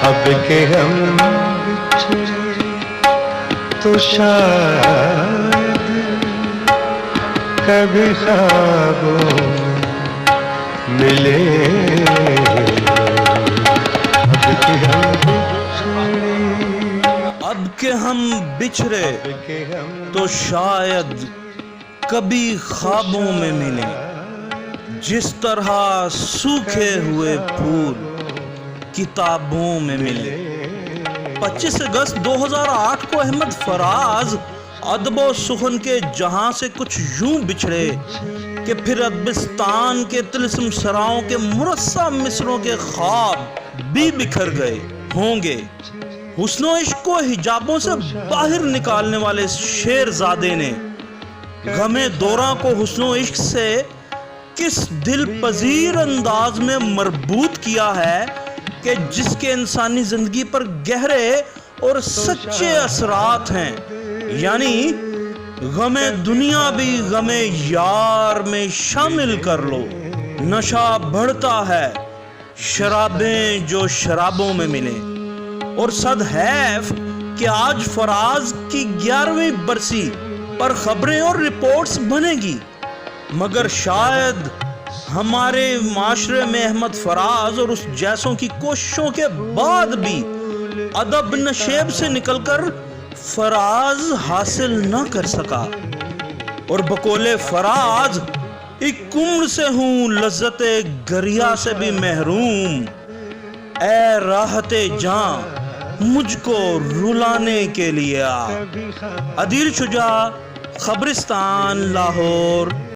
اب کہ ہم بچھڑے تو شاید کبھی خوابوں میں ملے. اب کہ ہم بچھڑے تو شاید کبھی خوابوں میں ملیں. جس طرح سوکھے ہوئے پھول کتابوں میں ملے. 25 اگست 2008 کو احمد فراز ادب و سخن کے جہاں سے کچھ یوں بچھڑے کہ پھر ادبستان کے طلسم سراؤں کے مرصع مصروں کے خواب بھی بکھر گئے ہوں گے. حسن و عشق کو حجابوں سے باہر نکالنے والے اس شیر زادے نے غم دوراں کو حسن و عشق سے کس دل پذیر انداز میں مربوط کیا ہے کہ جس کے انسانی زندگی پر گہرے اور سچے اثرات ہیں. یعنی غم دنیا بھی غم یار میں شامل کر لو. نشہ بڑھتا ہے شرابیں جو شرابوں میں ملیں. اور صد حیف کہ آج فراز کی 11ویں برسی پر خبریں اور رپورٹس بنے گی، مگر شاید ہمارے معاشرے میں احمد فراز اور اس جیسوں کی کوششوں کے بعد بھی ادب نشیب سے نکل کر فراز حاصل نہ کر سکا. اور بقول فراز ایک عمر سے ہوں لذت گریا سے بھی محروم. اے راحت جاں مجھ کو رلانے کے لیے آ. عدیل شجاع، خبرستان، لاہور.